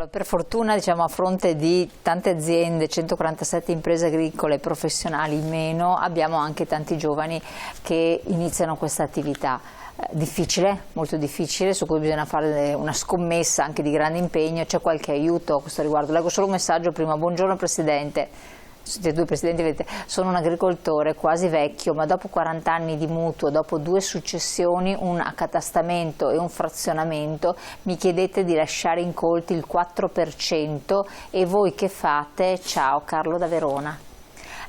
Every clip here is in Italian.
Carlo, per fortuna diciamo, a fronte di tante aziende, 147 imprese agricole professionali in meno, abbiamo anche tanti giovani che iniziano questa attività. Difficile, molto difficile, su cui bisogna fare una scommessa anche di grande impegno. C'è qualche aiuto a questo riguardo? Leggo solo un messaggio prima. Buongiorno Presidente. Siete due presidenti, vedete, sono un agricoltore quasi vecchio, ma dopo 40 anni di mutuo, dopo 2 successioni, un accatastamento e un frazionamento, mi chiedete di lasciare incolti il 4% e voi che fate? Ciao, Carlo da Verona.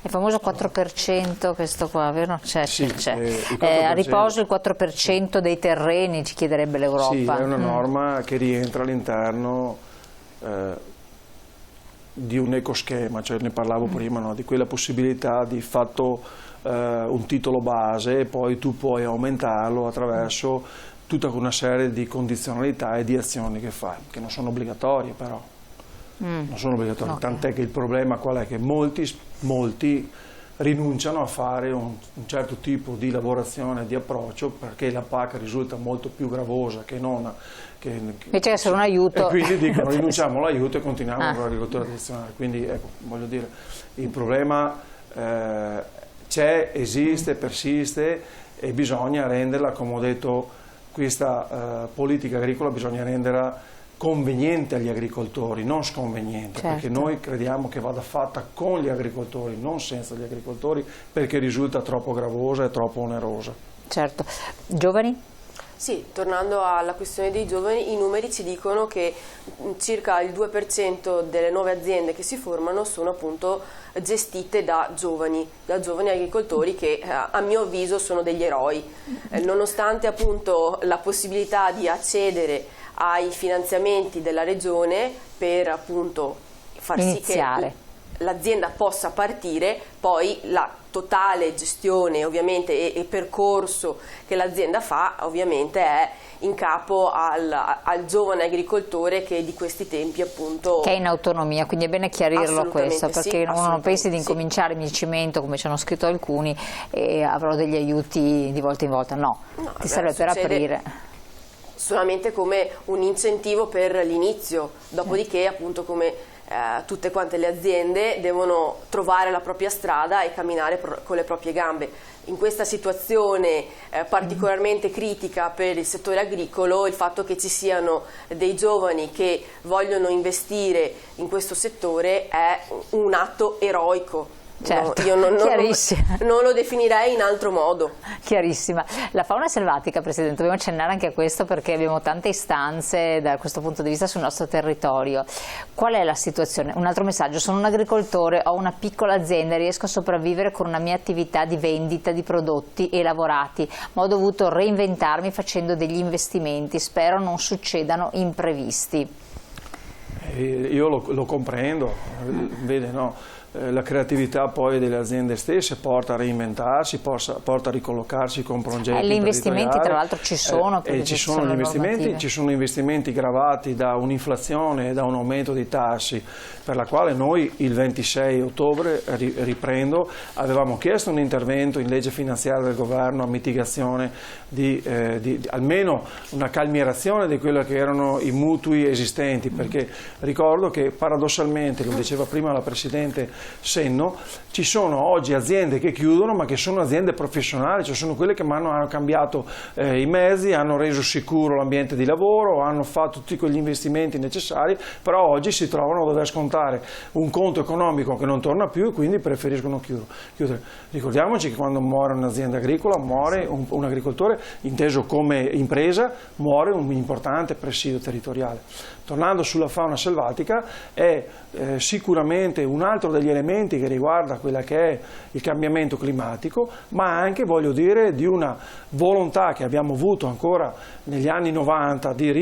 Il famoso 4%, questo qua, vero? C'è. A riposo il 4% dei terreni, ci chiederebbe l'Europa. Sì, è una norma che rientra all'interno di un ecoschema, cioè ne parlavo prima, no? Di quella possibilità di fatto un titolo base e poi tu puoi aumentarlo attraverso tutta una serie di condizionalità e di azioni che fai, che non sono obbligatorie però. Non sono obbligatorie, okay. Tant'è che il problema qual è? Che molti rinunciano a fare un certo tipo di lavorazione, di approccio, perché la PAC risulta molto più gravosa che non... Invece che essere un aiuto... E quindi dicono rinunciamo all'aiuto e continuiamo con l'agricoltura tradizionale. Quindi ecco, voglio dire, il problema c'è, esiste, persiste e bisogna renderla, come ho detto, questa politica agricola bisogna renderla conveniente agli agricoltori, non sconveniente, certo. Perché noi crediamo che vada fatta con gli agricoltori, non senza gli agricoltori, perché risulta troppo gravosa e troppo onerosa. Certo. Giovani? Sì, tornando alla questione dei giovani, i numeri ci dicono che circa il 2% delle nuove aziende che si formano sono appunto gestite da giovani agricoltori che a mio avviso sono degli eroi, nonostante appunto la possibilità di accedere ai finanziamenti della regione per appunto far sì che l'azienda possa partire, poi la totale gestione ovviamente e percorso che l'azienda fa ovviamente è in capo al giovane agricoltore che di questi tempi appunto... Che è in autonomia, quindi è bene chiarirlo questo, perché sì, uno non pensi di incominciare il cimento come ci hanno scritto alcuni e avrò degli aiuti di volta in volta, no ti serve per aprire. Solamente come un incentivo per l'inizio, dopodiché appunto come tutte quante le aziende devono trovare la propria strada e camminare con le proprie gambe. In questa situazione particolarmente critica per il settore agricolo, il fatto che ci siano dei giovani che vogliono investire in questo settore è un atto eroico. Certo, no, io non lo definirei in altro modo. Chiarissima. La fauna selvatica, Presidente, dobbiamo accennare anche a questo perché abbiamo tante istanze da questo punto di vista sul nostro territorio. Qual è la situazione? Un altro messaggio: sono un agricoltore, ho una piccola azienda e riesco a sopravvivere con una mia attività di vendita di prodotti e lavorati, ma ho dovuto reinventarmi facendo degli investimenti, spero non succedano imprevisti. Io lo comprendo, vede, no? La creatività poi delle aziende stesse porta a reinventarsi, porta a ricollocarsi con progetti gli investimenti tra l'altro ci sono, ci sono investimenti gravati da un'inflazione e da un aumento dei tassi, per la quale noi il 26 ottobre, riprendo, avevamo chiesto un intervento in legge finanziaria del governo a mitigazione di almeno una calmierazione di quello che erano i mutui esistenti, perché ricordo che paradossalmente, lo diceva prima la Presidente Senno, ci sono oggi aziende che chiudono ma che sono aziende professionali, cioè sono quelle che hanno cambiato i mezzi, hanno reso sicuro l'ambiente di lavoro, hanno fatto tutti quegli investimenti necessari, però oggi si trovano a dover scontare un conto economico che non torna più e quindi preferiscono chiudere. Ricordiamoci che quando muore un'azienda agricola, muore un agricoltore, inteso come impresa, muore un importante presidio territoriale. Tornando sulla fauna selvatica, è sicuramente un altro degli elementi che riguarda quella che è il cambiamento climatico, ma anche, voglio dire, di una volontà che abbiamo avuto ancora negli anni 90 di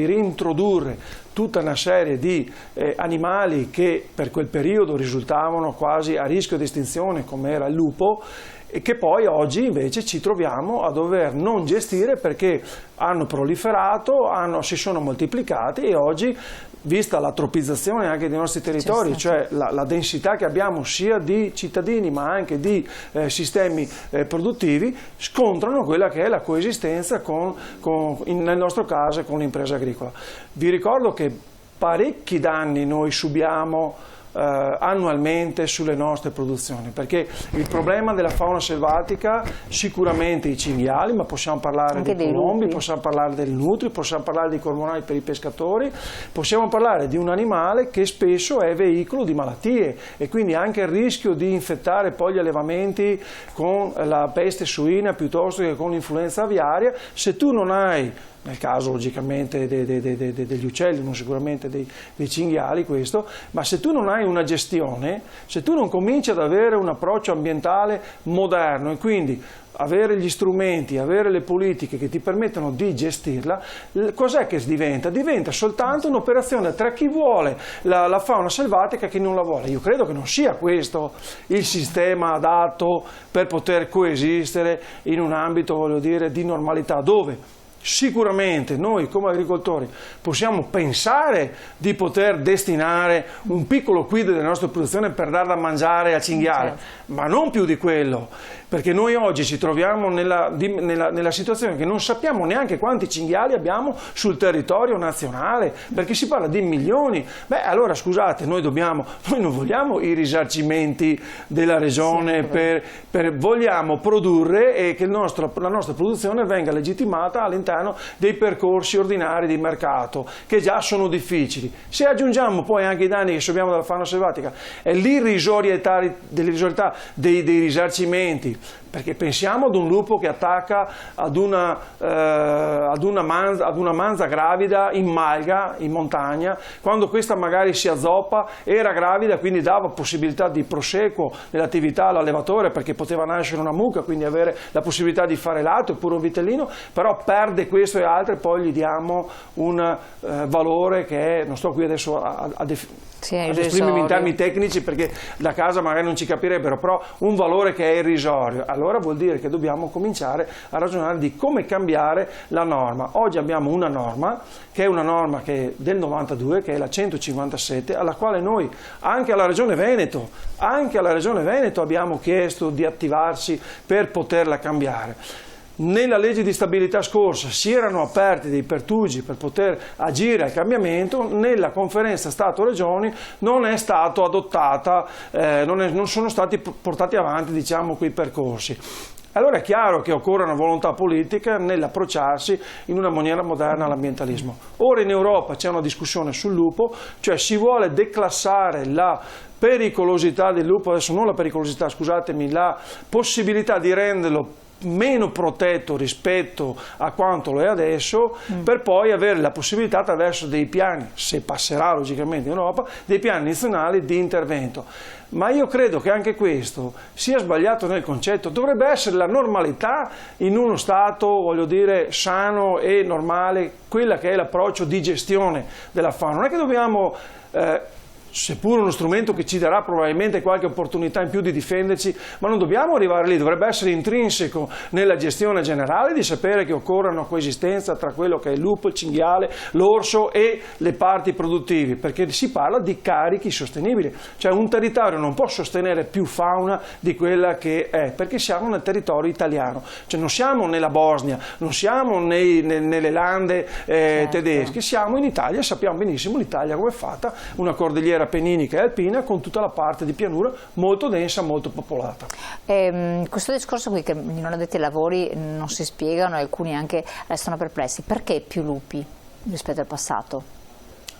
reintrodurre tutta una serie di animali che per quel periodo risultavano quasi a rischio di estinzione, come era il lupo, e che poi oggi invece ci troviamo a dover non gestire perché hanno proliferato, si sono moltiplicati e oggi, vista la tropizzazione anche dei nostri territori, cioè la densità che abbiamo sia di cittadini ma anche di sistemi produttivi, scontrano quella che è la coesistenza nel nostro caso con l'impresa agricola. Vi ricordo che parecchi danni noi subiamo annualmente sulle nostre produzioni, perché il problema della fauna selvatica, sicuramente i cinghiali, ma possiamo parlare dei colombi, possiamo parlare del nutrio, possiamo parlare dei cormorani per i pescatori, possiamo parlare di un animale che spesso è veicolo di malattie e quindi anche il rischio di infettare poi gli allevamenti con la peste suina piuttosto che con l'influenza aviaria. Se tu non hai, nel caso logicamente degli uccelli, non sicuramente dei cinghiali questo, ma se tu non hai una gestione, se tu non cominci ad avere un approccio ambientale moderno e quindi avere gli strumenti, avere le politiche che ti permettono di gestirla, cos'è che diventa? Diventa soltanto un'operazione tra chi vuole la fauna selvatica e chi non la vuole. Io credo che non sia questo il sistema adatto per poter coesistere in un ambito, voglio dire, di normalità, dove sicuramente noi come agricoltori possiamo pensare di poter destinare un piccolo quid della nostra produzione per darla a mangiare al cinghiale, ma non più di quello, perché noi oggi ci troviamo nella situazione che non sappiamo neanche quanti cinghiali abbiamo sul territorio nazionale, perché si parla di milioni. Beh, allora scusate, noi non vogliamo i risarcimenti della regione, vogliamo produrre e che la nostra produzione venga legittimata all'interno dei percorsi ordinari di mercato, che già sono difficili. Se aggiungiamo poi anche i danni che subiamo dalla fauna selvatica e l'irrisorietà dei risarcimenti, perché pensiamo ad un lupo che attacca ad una manza gravida in malga, in montagna, quando questa magari si azzoppa, era gravida, quindi dava possibilità di proseguo dell'attività all'allevatore, perché poteva nascere una mucca, quindi avere la possibilità di fare latte oppure un vitellino, però perde questo e altre, poi gli diamo un valore che è, non sto qui adesso ad esprimermi in termini tecnici perché da casa magari non ci capirebbero, però un valore che è irrisorio. Allora vuol dire che dobbiamo cominciare a ragionare di come cambiare la norma. Oggi abbiamo una norma che è del 92, che è la 157, alla quale noi, anche alla Regione Veneto abbiamo chiesto di attivarsi per poterla cambiare. Nella legge di stabilità scorsa si erano aperti dei pertugi per poter agire al cambiamento, nella conferenza Stato-Regioni non è stato adottata, non sono stati portati avanti, diciamo, quei percorsi. Allora è chiaro che occorre una volontà politica nell'approcciarsi in una maniera moderna all'ambientalismo. Ora in Europa c'è una discussione sul lupo, cioè si vuole declassare la pericolosità del lupo, adesso non la pericolosità, scusatemi, la possibilità di renderlo meno protetto rispetto a quanto lo è adesso, per poi avere la possibilità attraverso dei piani, se passerà logicamente in Europa, dei piani nazionali di intervento. Ma io credo che anche questo sia sbagliato nel concetto, dovrebbe essere la normalità in uno Stato, voglio dire, sano e normale, quella che è l'approccio di gestione della fauna. Non è che dobbiamo seppur uno strumento che ci darà probabilmente qualche opportunità in più di difenderci, ma non dobbiamo arrivare lì, dovrebbe essere intrinseco nella gestione generale di sapere che occorre una coesistenza tra quello che è il lupo, il cinghiale, l'orso e le parti produttivi, perché si parla di carichi sostenibili, cioè un territorio non può sostenere più fauna di quella che è, perché siamo nel territorio italiano, cioè non siamo nella Bosnia, non siamo nelle lande tedesche, siamo in Italia, sappiamo benissimo l'Italia come è fatta, una cordigliera appenninica e alpina con tutta la parte di pianura molto densa, molto popolata. Questo discorso qui che i non addetti ai lavori non si spiegano e alcuni anche restano perplessi, perché più lupi rispetto al passato?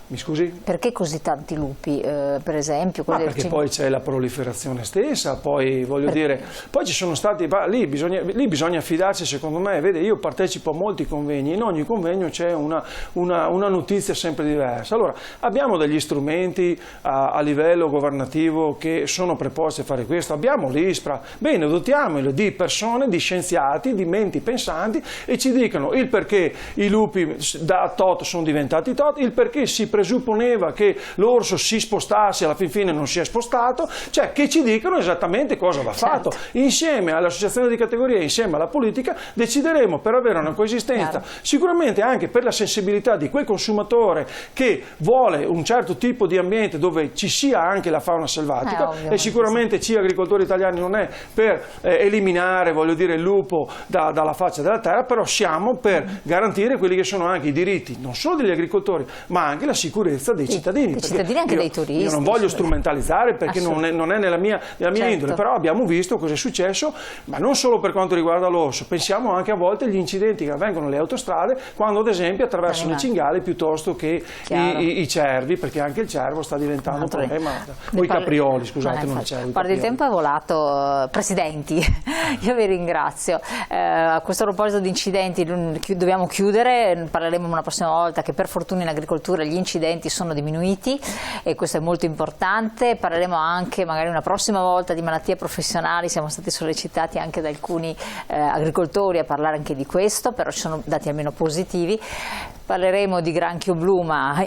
Mi scusi? Perché così tanti lupi, per esempio? Perché poi c'è la proliferazione stessa, poi voglio dire, poi ci sono stati, lì bisogna fidarsi secondo me, vede, io partecipo a molti convegni, in ogni convegno c'è una notizia sempre diversa. Allora, abbiamo degli strumenti a livello governativo che sono preposti a fare questo, abbiamo l'ISPRA, bene, dotiamoli di persone, di scienziati, di menti pensanti e ci dicano il perché i lupi da tot sono diventati tot, il perché si presupponeva che l'orso si spostasse, alla fin fine non si è spostato, cioè che ci dicono esattamente cosa va fatto. Insieme all'associazione di categoria, insieme alla politica, decideremo per avere una coesistenza, sicuramente anche per la sensibilità di quel consumatore che vuole un certo tipo di ambiente dove ci sia anche la fauna selvatica, e sicuramente ci agricoltori italiani non è per eliminare, voglio dire, il lupo dalla faccia della terra, però siamo per garantire quelli che sono anche i diritti, non solo degli agricoltori, ma anche la sicurezza dei cittadini. Dei cittadini, anche dei turisti. Io non voglio strumentalizzare perché non è nella mia Certo. indole, però abbiamo visto cosa è successo, ma non solo per quanto riguarda l'orso, pensiamo anche a volte agli incidenti che avvengono nelle autostrade quando ad esempio attraversano le cingale piuttosto che i cervi, perché anche il cervo sta diventando un problema, o i caprioli, scusate, non i cervi. Guarda, il tempo è volato, presidenti, io vi ringrazio. A questo proposito di incidenti dobbiamo chiudere, parleremo una prossima volta che per fortuna in agricoltura gli incidenti sono diminuiti e questo è molto importante. Parleremo anche magari una prossima volta di malattie professionali, siamo stati sollecitati anche da alcuni agricoltori a parlare anche di questo, però ci sono dati almeno positivi. Parleremo di granchio blu, ma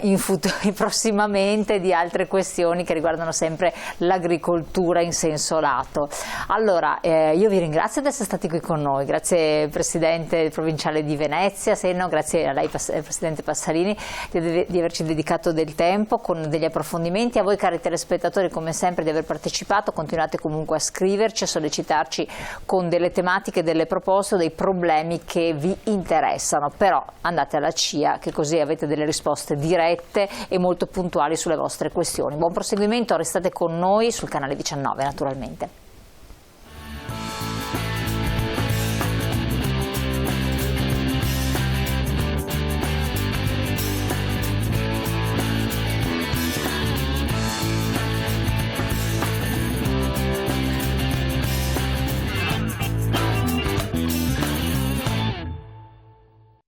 prossimamente di altre questioni che riguardano sempre l'agricoltura in senso lato. Allora, io vi ringrazio di essere stati qui con noi, grazie Presidente Provinciale di Venezia, Senno, grazie a lei Presidente Passarini di averci dedicato del tempo con degli approfondimenti, a voi cari telespettatori come sempre di aver partecipato, continuate comunque a scriverci, a sollecitarci con delle tematiche, delle proposte, dei problemi che vi interessano, però andate alla CIA che così avete delle risposte dirette e molto puntuali sulle vostre questioni. Buon proseguimento, restate con noi sul canale 19 naturalmente.